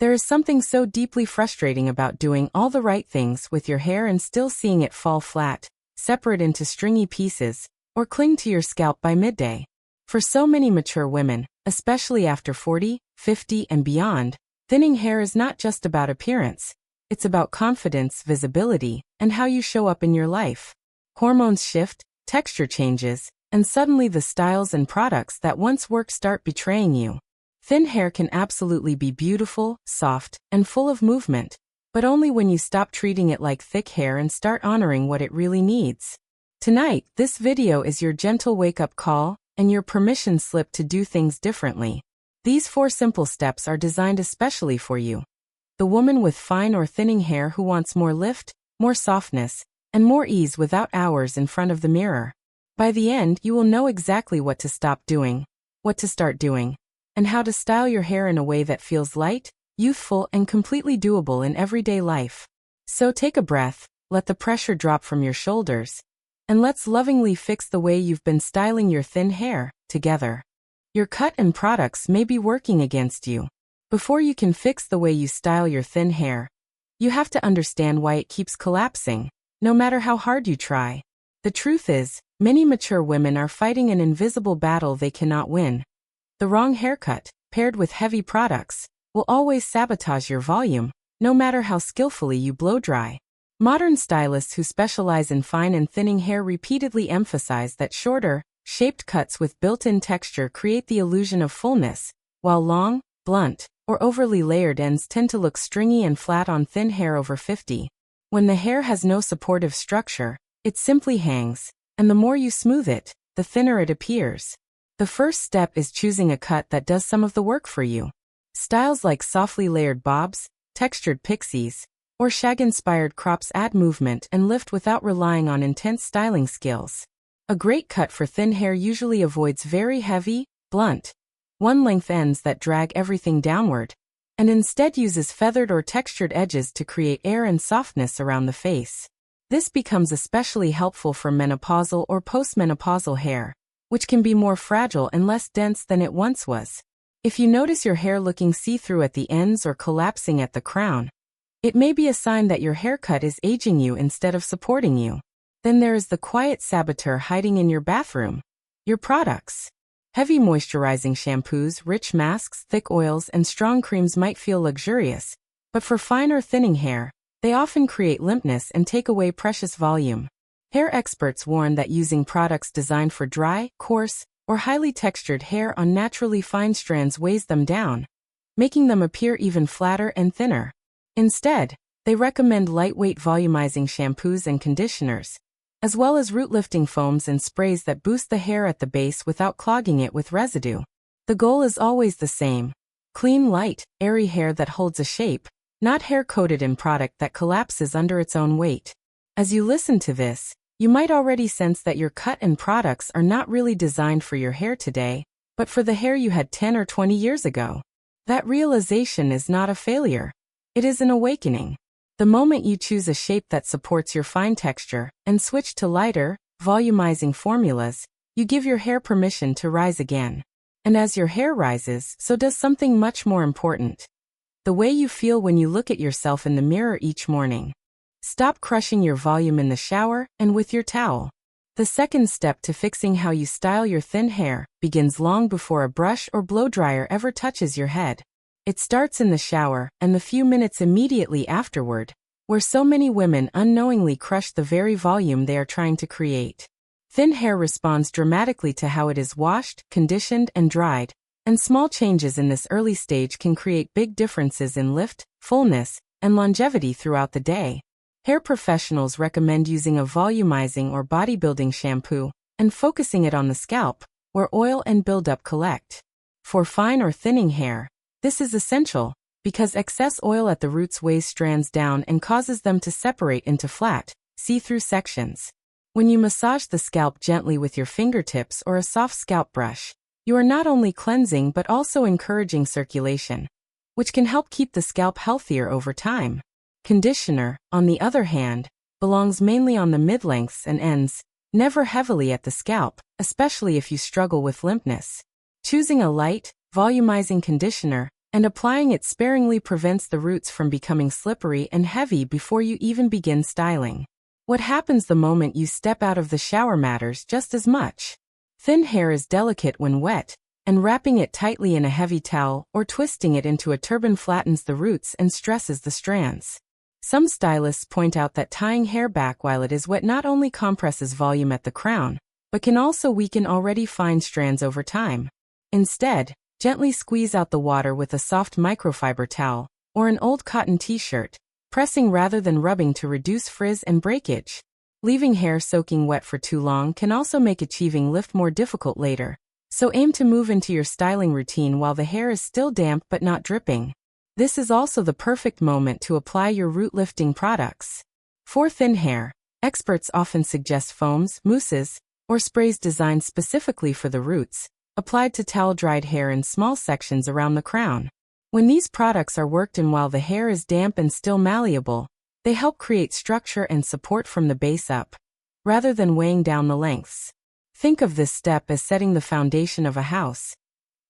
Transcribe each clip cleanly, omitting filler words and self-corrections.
There is something so deeply frustrating about doing all the right things with your hair and still seeing it fall flat, separate into stringy pieces, or cling to your scalp by midday. For so many mature women, especially after 40, 50, and beyond, thinning hair is not just about appearance. It's about confidence, visibility, and how you show up in your life. Hormones shift, texture changes, and suddenly the styles and products that once worked start betraying you. Thin hair can absolutely be beautiful, soft, and full of movement, but only when you stop treating it like thick hair and start honoring what it really needs. Tonight, this video is your gentle wake-up call and your permission slip to do things differently. These 4 simple steps are designed especially for you, the woman with fine or thinning hair who wants more lift, more softness, and more ease without hours in front of the mirror. By the end, you will know exactly what to stop doing, what to start doing, and how to style your hair in a way that feels light, youthful, and completely doable in everyday life. So take a breath, let the pressure drop from your shoulders, and let's lovingly fix the way you've been styling your thin hair, together. Your cut and products may be working against you. Before you can fix the way you style your thin hair, you have to understand why it keeps collapsing, no matter how hard you try. The truth is, many mature women are fighting an invisible battle they cannot win. The wrong haircut, paired with heavy products, will always sabotage your volume, no matter how skillfully you blow dry. Modern stylists who specialize in fine and thinning hair repeatedly emphasize that shorter, shaped cuts with built-in texture create the illusion of fullness, while long, blunt, or overly layered ends tend to look stringy and flat on thin hair over 50. When the hair has no supportive structure, it simply hangs, and the more you smooth it, the thinner it appears. The first step is choosing a cut that does some of the work for you. Styles like softly layered bobs, textured pixies, or shag-inspired crops add movement and lift without relying on intense styling skills. A great cut for thin hair usually avoids very heavy, blunt, one-length ends that drag everything downward, and instead uses feathered or textured edges to create air and softness around the face. This becomes especially helpful for menopausal or postmenopausal hair, which can be more fragile and less dense than it once was. If you notice your hair looking see-through at the ends or collapsing at the crown, it may be a sign that your haircut is aging you instead of supporting you. Then there is the quiet saboteur hiding in your bathroom: your products. Heavy moisturizing shampoos, rich masks, thick oils, and strong creams might feel luxurious, but for fine or thinning hair, they often create limpness and take away precious volume. Hair experts warn that using products designed for dry, coarse, or highly textured hair on naturally fine strands weighs them down, making them appear even flatter and thinner. Instead, they recommend lightweight volumizing shampoos and conditioners, as well as root-lifting foams and sprays that boost the hair at the base without clogging it with residue. The goal is always the same: clean, light, airy hair that holds a shape, not hair coated in product that collapses under its own weight. As you listen to this, you might already sense that your cut and products are not really designed for your hair today, but for the hair you had 10 or 20 years ago. That realization is not a failure. It is an awakening. The moment you choose a shape that supports your fine texture and switch to lighter, volumizing formulas, you give your hair permission to rise again. And as your hair rises, so does something much more important: the way you feel when you look at yourself in the mirror each morning. Stop crushing your volume in the shower and with your towel. The second step to fixing how you style your thin hair begins long before a brush or blow dryer ever touches your head. It starts in the shower and the few minutes immediately afterward, where so many women unknowingly crush the very volume they are trying to create. Thin hair responds dramatically to how it is washed, conditioned, and dried, and small changes in this early stage can create big differences in lift, fullness, and longevity throughout the day. Hair professionals recommend using a volumizing or bodybuilding shampoo and focusing it on the scalp, where oil and buildup collect. For fine or thinning hair, this is essential because excess oil at the roots weighs strands down and causes them to separate into flat, see-through sections. When you massage the scalp gently with your fingertips or a soft scalp brush, you are not only cleansing but also encouraging circulation, which can help keep the scalp healthier over time. Conditioner, on the other hand, belongs mainly on the mid-lengths and ends, never heavily at the scalp, especially if you struggle with limpness. Choosing a light, volumizing conditioner and applying it sparingly prevents the roots from becoming slippery and heavy before you even begin styling. What happens the moment you step out of the shower matters just as much. Thin hair is delicate when wet, and wrapping it tightly in a heavy towel or twisting it into a turban flattens the roots and stresses the strands. Some stylists point out that tying hair back while it is wet not only compresses volume at the crown, but can also weaken already fine strands over time. Instead, gently squeeze out the water with a soft microfiber towel or an old cotton t-shirt, pressing rather than rubbing to reduce frizz and breakage. Leaving hair soaking wet for too long can also make achieving lift more difficult later, so aim to move into your styling routine while the hair is still damp but not dripping. This is also the perfect moment to apply your root lifting products. For thin hair, experts often suggest foams, mousses, or sprays designed specifically for the roots, applied to towel-dried hair in small sections around the crown. When these products are worked in while the hair is damp and still malleable, they help create structure and support from the base up, rather than weighing down the lengths. Think of this step as setting the foundation of a house.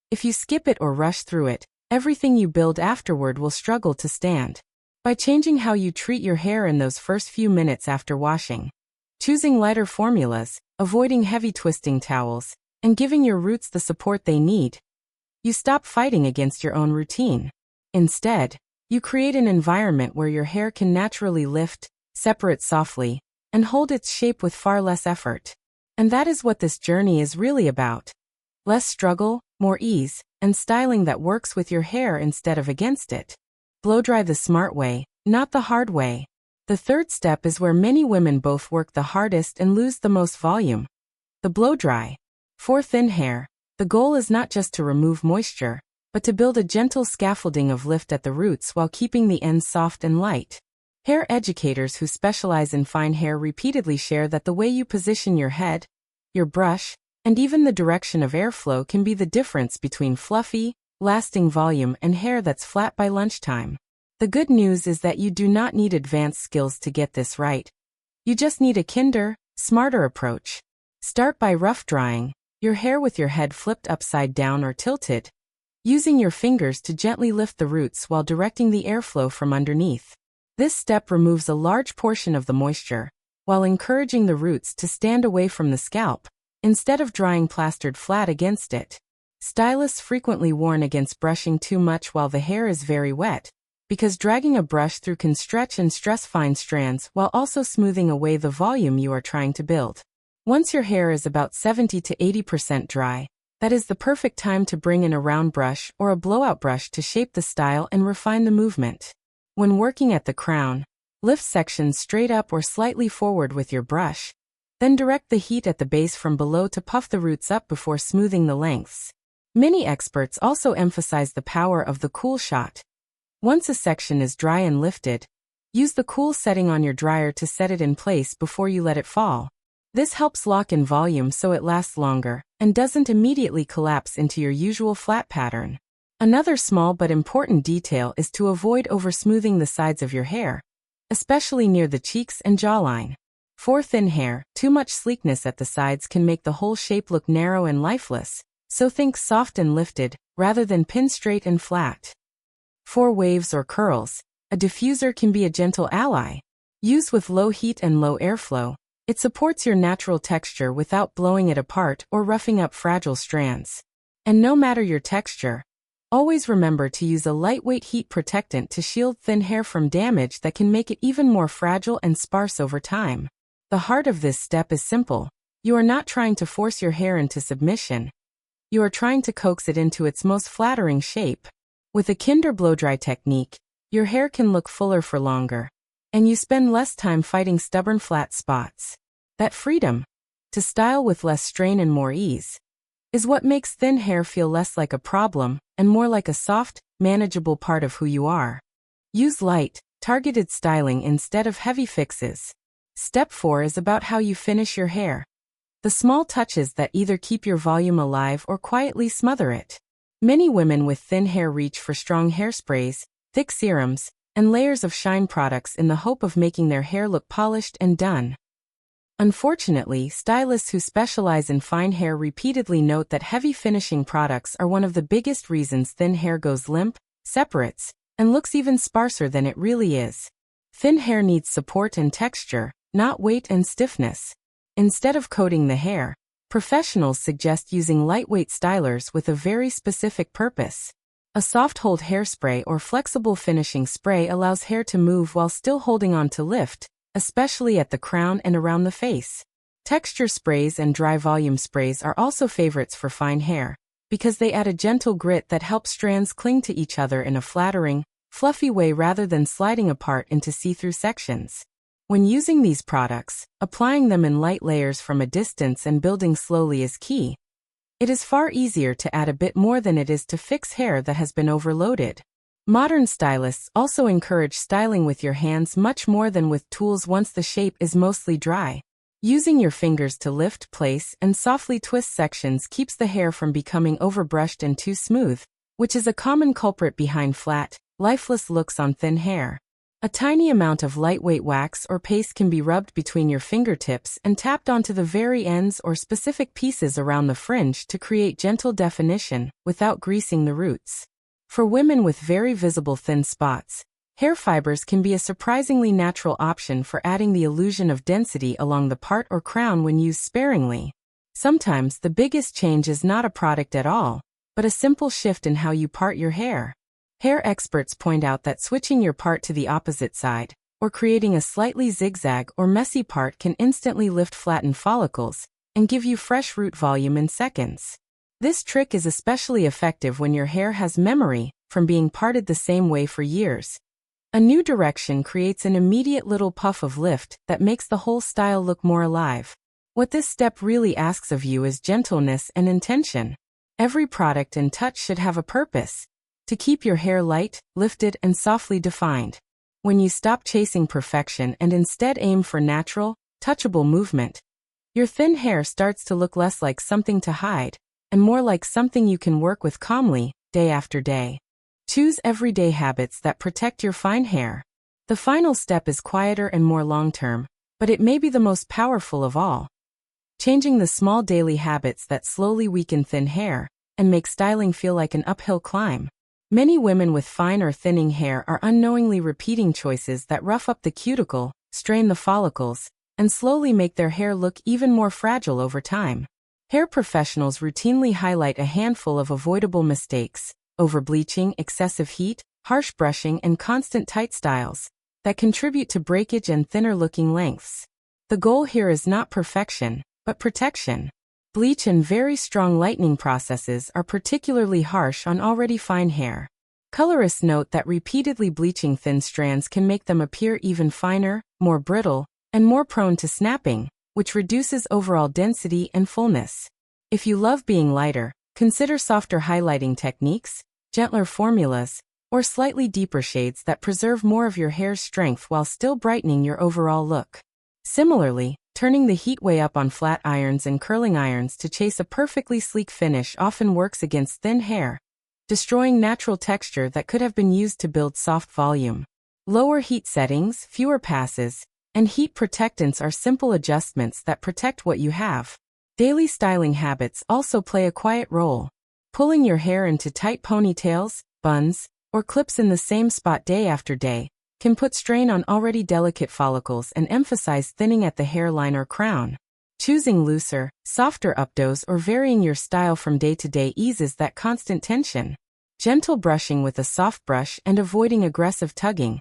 If you skip it or rush through it, everything you build afterward will struggle to stand. By changing how you treat your hair in those first few minutes after washing, choosing lighter formulas, avoiding heavy twisting towels, and giving your roots the support they need, you stop fighting against your own routine. Instead, you create an environment where your hair can naturally lift, separate softly, and hold its shape with far less effort. And that is what this journey is really about. Less struggle, more ease, and styling that works with your hair instead of against it. Blow dry the smart way, not the hard way. The third step is where many women both work the hardest and lose the most volume. The blow dry. For thin hair, the goal is not just to remove moisture, but to build a gentle scaffolding of lift at the roots while keeping the ends soft and light. Hair educators who specialize in fine hair repeatedly share that the way you position your head, your brush, and even the direction of airflow can be the difference between fluffy, lasting volume and hair that's flat by lunchtime. The good news is that you do not need advanced skills to get this right. You just need a kinder, smarter approach. Start by rough drying your hair with your head flipped upside down or tilted, using your fingers to gently lift the roots while directing the airflow from underneath. This step removes a large portion of the moisture, while encouraging the roots to stand away from the scalp, instead of drying plastered flat against it. Stylists frequently warn against brushing too much while the hair is very wet, because dragging a brush through can stretch and stress fine strands while also smoothing away the volume you are trying to build. Once your hair is about 70 to 80% dry, that is the perfect time to bring in a round brush or a blowout brush to shape the style and refine the movement. When working at the crown, lift sections straight up or slightly forward with your brush, then direct the heat at the base from below to puff the roots up before smoothing the lengths. Many experts also emphasize the power of the cool shot. Once a section is dry and lifted, use the cool setting on your dryer to set it in place before you let it fall. This helps lock in volume so it lasts longer and doesn't immediately collapse into your usual flat pattern. Another small but important detail is to avoid over-smoothing the sides of your hair, especially near the cheeks and jawline. For thin hair, too much sleekness at the sides can make the whole shape look narrow and lifeless, so think soft and lifted, rather than pin straight and flat. For waves or curls, a diffuser can be a gentle ally. Used with low heat and low airflow, it supports your natural texture without blowing it apart or roughing up fragile strands. And no matter your texture, always remember to use a lightweight heat protectant to shield thin hair from damage that can make it even more fragile and sparse over time. The heart of this step is simple. You are not trying to force your hair into submission. You are trying to coax it into its most flattering shape. With a kinder blow-dry technique, your hair can look fuller for longer, and you spend less time fighting stubborn flat spots. That freedom, to style with less strain and more ease, is what makes thin hair feel less like a problem and more like a soft, manageable part of who you are. Use light, targeted styling instead of heavy fixes. Step 4 is about how you finish your hair. The small touches that either keep your volume alive or quietly smother it. Many women with thin hair reach for strong hairsprays, thick serums, and layers of shine products in the hope of making their hair look polished and done. Unfortunately, stylists who specialize in fine hair repeatedly note that heavy finishing products are one of the biggest reasons thin hair goes limp, separates, and looks even sparser than it really is. Thin hair needs support and texture, not weight and stiffness. Instead of coating the hair, professionals suggest using lightweight stylers with a very specific purpose. A soft hold hairspray or flexible finishing spray allows hair to move while still holding on to lift, especially at the crown and around the face. Texture sprays and dry volume sprays are also favorites for fine hair, because they add a gentle grit that helps strands cling to each other in a flattering, fluffy way rather than sliding apart into see-through sections. When using these products, applying them in light layers from a distance and building slowly is key. It is far easier to add a bit more than it is to fix hair that has been overloaded. Modern stylists also encourage styling with your hands much more than with tools once the shape is mostly dry. Using your fingers to lift, place, and softly twist sections keeps the hair from becoming overbrushed and too smooth, which is a common culprit behind flat, lifeless looks on thin hair. A tiny amount of lightweight wax or paste can be rubbed between your fingertips and tapped onto the very ends or specific pieces around the fringe to create gentle definition without greasing the roots. For women with very visible thin spots, hair fibers can be a surprisingly natural option for adding the illusion of density along the part or crown when used sparingly. Sometimes the biggest change is not a product at all, but a simple shift in how you part your hair. Hair experts point out that switching your part to the opposite side, or creating a slightly zigzag or messy part can instantly lift flattened follicles and give you fresh root volume in seconds. This trick is especially effective when your hair has memory from being parted the same way for years. A new direction creates an immediate little puff of lift that makes the whole style look more alive. What this step really asks of you is gentleness and intention. Every product and touch should have a purpose: to keep your hair light, lifted, and softly defined. When you stop chasing perfection and instead aim for natural, touchable movement, your thin hair starts to look less like something to hide, and more like something you can work with calmly, day after day. Choose everyday habits that protect your fine hair. The final step is quieter and more long-term, but it may be the most powerful of all. Changing the small daily habits that slowly weaken thin hair and make styling feel like an uphill climb. Many women with fine or thinning hair are unknowingly repeating choices that rough up the cuticle, strain the follicles, and slowly make their hair look even more fragile over time. Hair professionals routinely highlight a handful of avoidable mistakes: overbleaching, excessive heat, harsh brushing, and constant tight styles that contribute to breakage and thinner-looking lengths. The goal here is not perfection, but protection. Bleach and very strong lightening processes are particularly harsh on already fine hair. Colorists note that repeatedly bleaching thin strands can make them appear even finer, more brittle, and more prone to snapping, which reduces overall density and fullness. If you love being lighter, consider softer highlighting techniques, gentler formulas, or slightly deeper shades that preserve more of your hair's strength while still brightening your overall look. Similarly, turning the heat way up on flat irons and curling irons to chase a perfectly sleek finish often works against thin hair, destroying natural texture that could have been used to build soft volume. Lower heat settings, fewer passes, and heat protectants are simple adjustments that protect what you have. Daily styling habits also play a quiet role. Pulling your hair into tight ponytails, buns, or clips in the same spot day after day can put strain on already delicate follicles and emphasize thinning at the hairline or crown. Choosing looser, softer updos or varying your style from day to day eases that constant tension. Gentle brushing with a soft brush and avoiding aggressive tugging,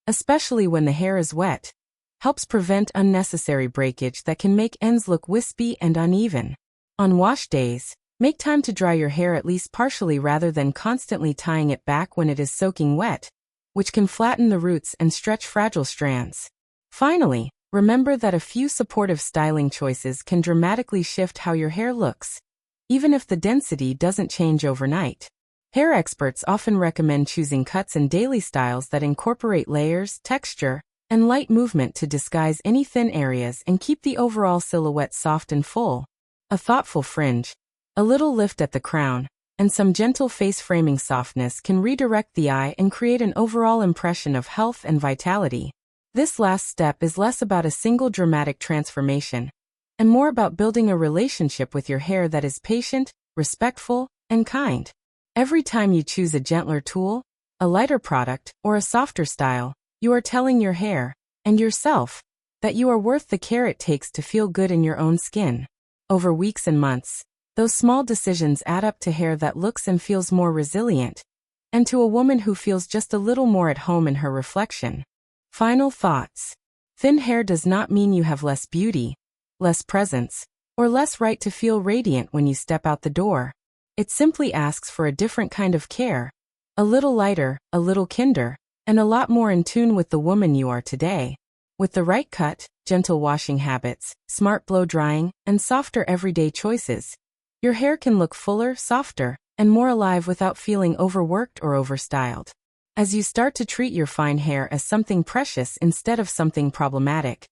especially when the hair is wet, helps prevent unnecessary breakage that can make ends look wispy and uneven. On wash days, make time to dry your hair at least partially rather than constantly tying it back when it is soaking wet, which can flatten the roots and stretch fragile strands. Finally, remember that a few supportive styling choices can dramatically shift how your hair looks, even if the density doesn't change overnight. Hair experts often recommend choosing cuts and daily styles that incorporate layers, texture, and light movement to disguise any thin areas and keep the overall silhouette soft and full. A thoughtful fringe, a little lift at the crown, and some gentle face framing softness can redirect the eye and create an overall impression of health and vitality. This last step is less about a single dramatic transformation, and more about building a relationship with your hair that is patient, respectful, and kind. Every time you choose a gentler tool, a lighter product, or a softer style, you are telling your hair, and yourself, that you are worth the care it takes to feel good in your own skin. Over weeks and months, those small decisions add up to hair that looks and feels more resilient, and to a woman who feels just a little more at home in her reflection. Final thoughts. Thin hair does not mean you have less beauty, less presence, or less right to feel radiant when you step out the door. It simply asks for a different kind of care, a little lighter, a little kinder, and a lot more in tune with the woman you are today. With the right cut, gentle washing habits, smart blow drying, and softer everyday choices, your hair can look fuller, softer, and more alive without feeling overworked or overstyled. As you start to treat your fine hair as something precious instead of something problematic,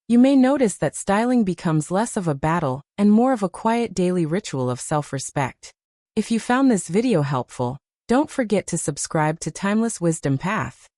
you may notice that styling becomes less of a battle and more of a quiet daily ritual of self-respect. If you found this video helpful, don't forget to subscribe to Timeless Wisdom Path.